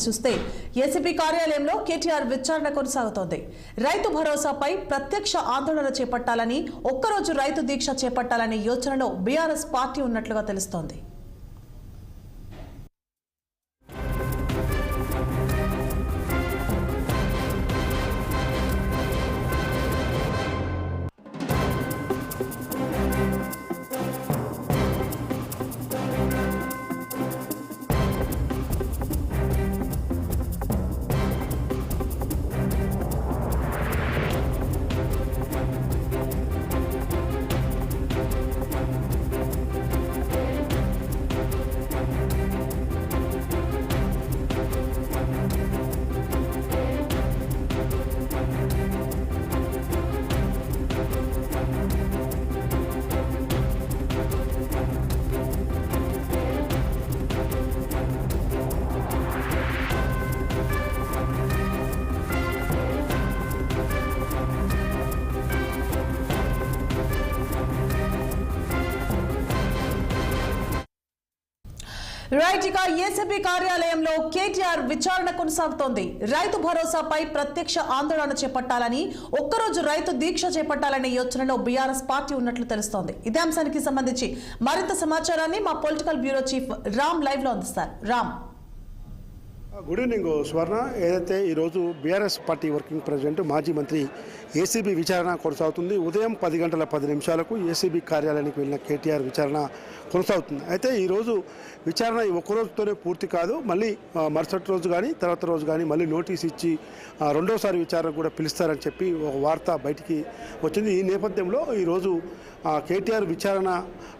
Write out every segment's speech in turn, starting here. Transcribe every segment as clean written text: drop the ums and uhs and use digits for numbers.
చూస్తే ఏసీబీ కార్యాలయంలో కేటీఆర్ విచారణ కొనసాగుతోంది. రైతు భరోసాపై ప్రత్యక్ష ఆందోళన చేపట్టాలని, ఒక్కరోజు రైతు దీక్ష చేపట్టాలనే యోచనలో బీఆర్ఎస్ పార్టీ ఉన్నట్లుగా తెలుస్తోంది. రైట్, ఇక ఏసీబీ కార్యాలయంలో కేటీఆర్ విచారణ కొనసాగుతోంది. రైతు భరోసాపై ప్రత్యక్ష ఆందోళన చేపట్టాలని, ఒక్కరోజు రైతు దీక్ష చేపట్టాలనే యోచనలో బీఆర్ఎస్ పార్టీ ఉన్నట్లు తెలుస్తోంది. ఇదే అంశానికి సంబంధించి మరింత సమాచారాన్ని మా political bureau chief Ram live లో అందిస్తారు. రామ్, గుడ్ ఈవినింగ్ స్వర్ణ. ఏదైతే ఈరోజు బీఆర్ఎస్ పార్టీ వర్కింగ్ ప్రెసిడెంట్ మాజీ మంత్రి ఏసీబీ విచారణ కొనసాగుతుంది. ఉదయం 10 గంటల 10 నిమిషాలకు ఏసీబీ కార్యాలయానికి వెళ్ళిన కేటీఆర్ విచారణ కొనసాగుతుంది. అయితే ఈరోజు విచారణ ఒక్కరోజుతోనే పూర్తి కాదు, మళ్ళీ మరుసటి రోజు కానీ తర్వాత రోజు కానీ మళ్ళీ నోటీస్ ఇచ్చి రెండోసారి విచారణ కూడా పిలుస్తారని చెప్పి ఒక వార్త బయటికి వచ్చింది. ఈ నేపథ్యంలో ఈరోజు కేటీఆర్ విచారణ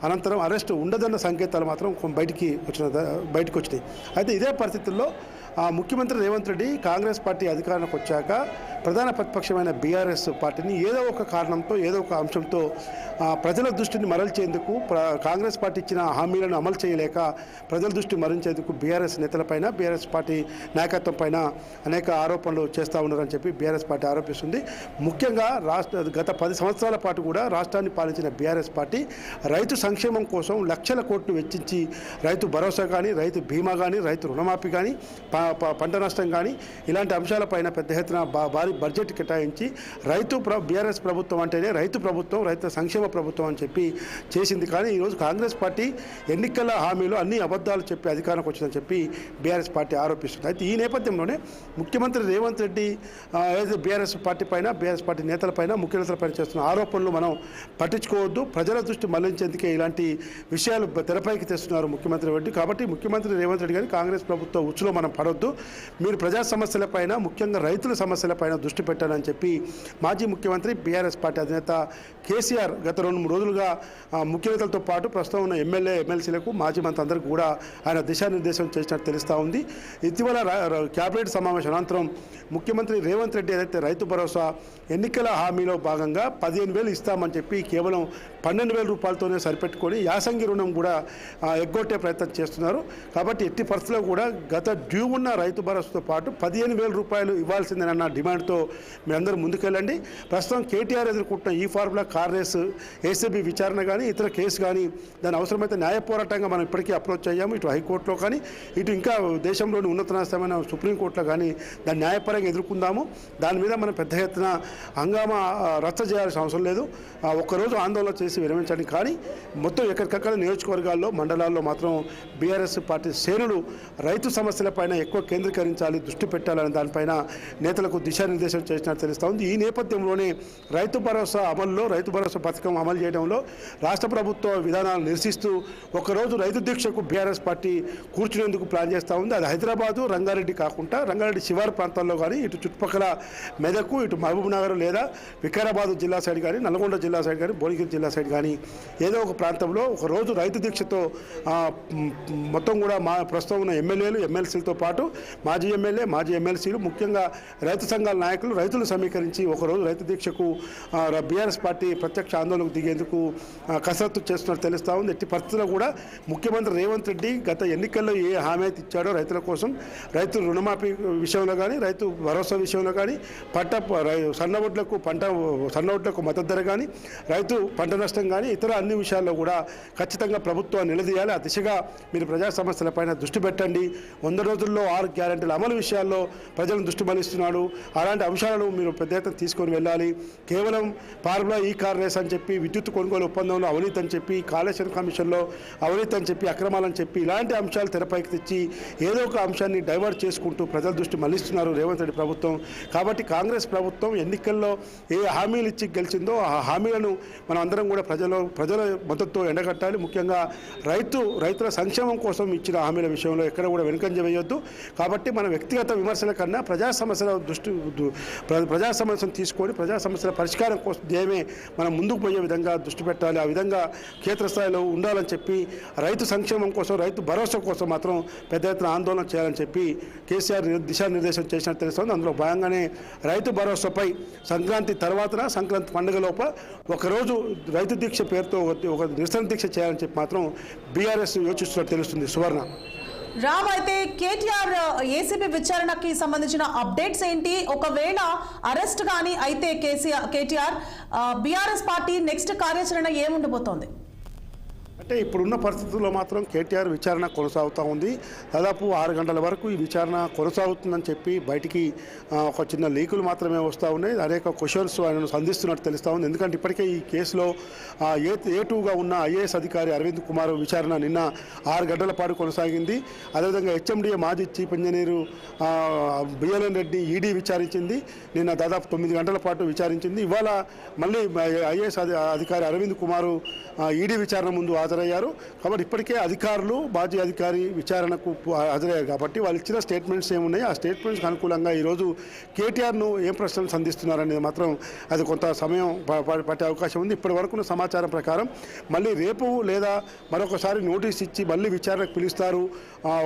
అనంతరం అరెస్టు ఉండదన్న సంకేతాలు మాత్రం బయటికి వచ్చినాయి. అయితే ఇదే పరిస్థితుల్లో ముఖ్యమంత్రి రేవంత్ రెడ్డి కాంగ్రెస్ పార్టీ అధికారంలోకి వచ్చాక ప్రధాన ప్రతిపక్షమైన బీఆర్ఎస్ పార్టీని ఏదో ఒక కారణంతో ఏదో ఒక అంశంతో ప్రజల దృష్టిని మరల్చేందుకు, కాంగ్రెస్ పార్టీ ఇచ్చిన హామీలను అమలు చేయలేక ప్రజల దృష్టి మరల్చేందుకు బీఆర్ఎస్ నేతలపైన, బీఆర్ఎస్ పార్టీ నాయకత్వం పైన అనేక ఆరోపణలు చేస్తూ ఉన్నారని చెప్పి బీఆర్ఎస్ పార్టీ ఆరోపిస్తుంది. ముఖ్యంగా గత 10 సంవత్సరాల పాటు కూడా రాష్ట్రాన్ని పాలించిన బీఆర్ఎస్ పార్టీ రైతు సంక్షేమం కోసం లక్షల కోట్లు వెచ్చించి రైతు భరోసా కానీ, రైతు బీమా కానీ, రైతు రుణమాఫీ కానీ, పంట నష్టం కానీ ఇలాంటి అంశాలపైన పెద్ద ఎత్తున భారీ బడ్జెట్ కేటాయించి బీఆర్ఎస్ ప్రభుత్వం అంటేనే రైతు ప్రభుత్వం, రైతు సంక్షేమ ప్రభుత్వం అని చెప్పి చేసింది. కానీ ఈరోజు కాంగ్రెస్ పార్టీ ఎన్నికల హామీలు అన్ని అబద్ధాలు చెప్పి అధికారంలోకి వచ్చిందని చెప్పి బీఆర్ఎస్ పార్టీ ఆరోపిస్తుంది. అయితే ఈ నేపథ్యంలోనే ముఖ్యమంత్రి రేవంత్ రెడ్డి ఏదైతే బీఆర్ఎస్ పార్టీ పైన, బీఆర్ఎస్ పార్టీ నేతలపైన, ముఖ్య నేతలపైన చేస్తున్న ఆరోపణలు మనం పట్టించుకోవద్దు, ప్రజల దృష్టి మళ్లించేందుకే ఇలాంటి విషయాలు తెరపైకి తెస్తున్నారు ముఖ్యమంత్రి రెడ్డి. కాబట్టి ముఖ్యమంత్రి రేవంత్ రెడ్డి గారి కాంగ్రెస్ ప్రభుత్వ ఉచ్చులో మనం పడొద్దు, మీరు ప్రజా సమస్యలపైన, ముఖ్యంగా రైతుల సమస్యలపైన దృష్టి పెట్టాలని చెప్పి మాజీ ముఖ్యమంత్రి బీఆర్ఎస్ పార్టీ అధినేత కేసీఆర్ గత 2-3 రోజులుగా ముఖ్య నేతలతో పాటు ప్రస్తుతం ఉన్న ఎమ్మెల్యే, ఎమ్మెల్సీలకు, మాజీ మంత్రులందరికీ కూడా ఆయన దిశానిర్దేశం చేసినట్టు తెలుస్తూ ఉంది. ఇటీవల క్యాబినెట్ సమావేశం అనంతరం ముఖ్యమంత్రి రేవంత్ రెడ్డి ఏదైతే రైతు భరోసా ఎన్నికల హామీలో భాగంగా 15,000 ఇస్తామని చెప్పి కేవలం 12,000 రూపాయలతోనే సరిపెట్టుకొని యాసంగి రుణం కూడా ఎగ్గొట్టే ప్రయత్నం చేస్తున్నారు. కాబట్టి ఎట్టి పరిస్థితుల్లో కూడా గత డ్యూ ఉన్న రైతు భరోసాతో పాటు 15,000 రూపాయలు ఇవ్వాల్సిందేనన్న డిమాండ్తో మీరందరూ ముందుకెళ్ళండి. ప్రస్తుతం కేటీఆర్ ఎదుర్కొంటున్న ఈ ఫార్ములా కార్ రేసు, ఏసీబీ విచారణ కానీ, ఇతర కేసు కానీ, దాని అవసరమైతే న్యాయ పోరాటంగా మనం ఇప్పటికీ అప్రోచ్ అయ్యాము. ఇటు హైకోర్టులో కానీ, ఇటు ఇంకా దేశంలోని ఉన్నతమైన సుప్రీంకోర్టులో కానీ దాన్ని న్యాయపరంగా ఎదుర్కొందాము. దాని మీద మనం పెద్ద ఎత్తున హంగామా రచ్చ చేయాల్సిన అవసరం లేదు. ఒక్కరోజు ఆందోళన చేసి విరమించండి. కానీ మొత్తం ఎక్కడికక్కడ నియోజకవర్గాల్లో, మండలాల్లో మాత్రం బీఆర్ఎస్ పార్టీ శ్రేణులు రైతు సమస్యలపైన ఎక్కువ కేంద్రీకరించాలి, దృష్టి పెట్టాలని దానిపైన నేతలకు దిశానిర్దేశం చేసినట్టు తెలుస్తూ ఉంది. ఈ నేపథ్యంలోనే రైతు భరోసా అమల్లో, రైతు భరోసా పథకం అమలు చేయడంలో రాష్ట్ర ప్రభుత్వ విధానాలను నిరసిస్తూ ఒకరోజు రైతు దీక్షకు బీఆర్ఎస్ పార్టీ కూర్చునేందుకు ప్లాన్ చేస్తూ ఉంది. అది హైదరాబాదు, రంగారెడ్డి కాకుండా రంగారెడ్డి శివారు ప్రాంతాల్లో కానీ, ఇటు చుట్టుపక్కల మెదకు, ఇటు మహబూబ్ నగర్ లేదా వికారాబాద్ జిల్లా సైడ్ కానీ, నల్గొండ జిల్లా సైడ్ కానీ, భువనగిరి జిల్లా సైడ్ కానీ ఏదో ఒక ప్రాంతంలో ఒకరోజు రైతు దీక్షతో మొత్తం కూడా ప్రస్తుతం ఉన్న ఎమ్మెల్యేలు, ఎమ్మెల్సీలతో పాటు మాజీ ఎమ్మెల్యే, మాజీ ఎమ్మెల్సీలు, ముఖ్యంగా రైతు సంఘాల నాయకులు రైతులు సమీకరించి ఒకరోజు రైతు దీక్షకు బీఆర్ఎస్ పార్టీ ప్రత్యక్ష ఆందోళనకు దిగేందుకు కసరత్తు చేస్తున్నట్టు తెలుస్తూ ఉంది. ఎట్టి పరిస్థితుల్లో కూడా ముఖ్యమంత్రి రేవంత్ రెడ్డి గత ఎన్నికల్లో ఏ హామీ అయితే ఇచ్చాడో రైతుల కోసం, రైతు రుణమాఫీ విషయంలో కానీ, రైతు భరోసా విషయంలో కానీ, సన్న ఒడ్లకు మద్దతు ధర కానీ, రైతు పంట నష్టం కానీ, ఇతర అన్ని విషయాల్లో కూడా ఖచ్చితంగా ప్రభుత్వాన్ని నిలదీయాలి. ఆ దిశగా మీరు ప్రజా సమస్యలపైన దృష్టి పెట్టండి. 100 రోజుల్లో 6 గ్యారెంటీల అమలు విషయాల్లో ప్రజలను దృష్టి మళ్లిస్తున్నాడు. అలాంటి అంశాలను మీరు పెద్ద ఎత్తున తీసుకొని వెళ్ళాలి. కేవలం ఫార్ములా ఈ కార్ రేస్ అని చెప్పి, విద్యుత్ కొనుగోలు ఒప్పందంలో అవినీతి అని చెప్పి, కాళేశ్వరం కమిషన్లో అవినీతి అని చెప్పి, అక్రమాలని చెప్పి, ఇలాంటి అంశాలు తెరపైకి తెచ్చి ఏదో ఒక అంశాన్ని డైవర్ట్ చేసుకుంటూ ప్రజల దృష్టి మళ్లిస్తున్నారు రేవంత్ రెడ్డి ప్రభుత్వం. కాబట్టి కాంగ్రెస్ ప్రభుత్వం ఎన్నికల్లో ఏ హామీలు ఇచ్చి గెలిచిందో ఆ హామీలను మనం అందరం కూడా ప్రజల మద్దతుతో ఎండగట్టాలి. ముఖ్యంగా రైతుల సంక్షేమం కోసం ఇచ్చిన హామీల విషయంలో ఎక్కడ కూడా వెనుకంజ వేయొద్దు. కాబట్టి మన వ్యక్తిగత విమర్శల కన్నా ప్రజా సమస్యను తీసుకొని ప్రజా సమస్యల పరిష్కారం కోసం ధ్యేయమే మనం ముందుకు పోయే విధంగా దృష్టి పెట్టాలి. ఆ విధంగా క్షేత్రస్థాయిలో ఉండాలని చెప్పి, రైతు సంక్షేమం కోసం, రైతు భరోసా కోసం మాత్రం పెద్ద ఎత్తున ఆందోళన చేయాలని చెప్పి కేసీఆర్ దిశానిర్దేశం చేసినట్టు తెలుస్తుంది. అందులో భాగంగానే రైతు భరోసాపై సంక్రాంతి సంక్రాంతి పండుగ లోప ఒకరోజు రైతు దీక్ష పేరుతో ఒక నిరసన దీక్ష చేయాలని చెప్పి మాత్రం బీఆర్ఎస్ యోచిస్తున్నట్టు తెలుస్తుంది. సువర్ణ, రామ్, అయితే కేటీఆర్ ఏసీబీ విచారణకి సంబంధించిన అప్డేట్స్ ఏంటి? ఒకవేళ అరెస్ట్ కానీ అయితే కేటీఆర్ బీఆర్ఎస్ పార్టీ నెక్స్ట్ కార్యాచరణ ఏముండబోతోంది? అంటే ఇప్పుడున్న పరిస్థితుల్లో మాత్రం కేటీఆర్ విచారణ కొనసాగుతూ ఉంది. దాదాపు 6 గంటల వరకు ఈ విచారణ కొనసాగుతుందని చెప్పి బయటికి ఒక చిన్న లీకులు మాత్రమే వస్తూ ఉన్నాయి. అనేక క్వశ్చన్స్ ఆయనను సంధిస్తున్నట్టు తెలుస్తూ ఉంది. ఎందుకంటే ఇప్పటికే ఈ కేసులో A2గా ఉన్న ఐఏఎస్ అధికారి అరవింద్ కుమార్ విచారణ నిన్న 6 గంటల పాటు కొనసాగింది. అదేవిధంగా హెచ్ఎండిఏ మాజీ chief engineer BLN Reddy ED విచారించింది. నిన్న దాదాపు 9 గంటల పాటు విచారించింది. ఇవాళ మళ్ళీ ఐఏఎస్ అధికారి అరవింద్ కుమారు ఈడీ విచారణ ముందు హాజరయ్యారు. కాబట్టి ఇప్పటికే అధికారులు, మాజీ అధికారి విచారణకు హాజరయ్యారు. కాబట్టి వాళ్ళు ఇచ్చిన స్టేట్మెంట్స్ ఏమున్నాయి, ఆ స్టేట్మెంట్స్కి అనుకూలంగా ఈరోజు కేటీఆర్ను ఏం ప్రశ్నలు సంధిస్తున్నారనేది మాత్రం అది కొంత సమయం పట్టే అవకాశం ఉంది. ఇప్పటి వరకున్న సమాచారం ప్రకారం మళ్ళీ రేపు లేదా మరొకసారి నోటీస్ ఇచ్చి మళ్ళీ విచారణకు పిలుస్తారు.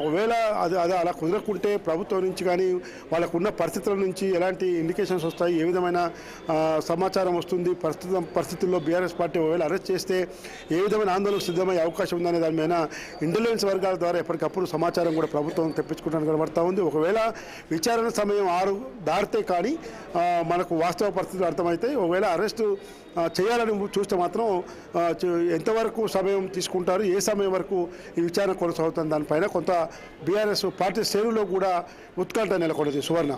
ఒకవేళ అది అలా కుదరకుంటే ప్రభుత్వం నుంచి కానీ వాళ్ళకున్న పరిస్థితుల నుంచి ఎలాంటి ఇండికేషన్స్ వస్తాయి, ఏ విధమైన సమాచారం వస్తుంది, పరిస్థితుల్లో బీఆర్ఎస్ పార్టీ ఒకవేళ అరెస్ట్ చేస్తే ఏ విధమైన ఆందోళనకు సిద్ధమయ్యే అవకాశం ఉందనే దాని మీద ఇంటెలిజెన్స్ వర్గాల ద్వారా ఎప్పటికప్పుడు సమాచారం కూడా ప్రభుత్వం తెప్పించుకుంటానికి కనబడతా ఉంది. ఒకవేళ విచారణ సమయం 6 దాటితే కానీ మనకు వాస్తవ పరిస్థితులు అర్థమవుతాయి. ఒకవేళ అరెస్టు చేయాలని చూస్తే మాత్రం ఎంతవరకు సమయం తీసుకుంటారు, ఏ సమయం వరకు ఈ విచారణ కొనసాగుతుంది దానిపైన కొంత బీఆర్ఎస్ పార్టీ శ్రేణుల్లో కూడా ఉత్కంఠ నెలకొన్నది. Suvarna,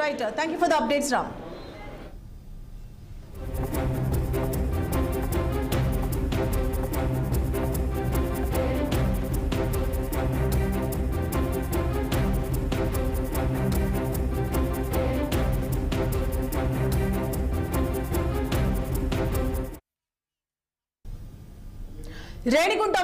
right, thank you for the updates Ram. Renigunta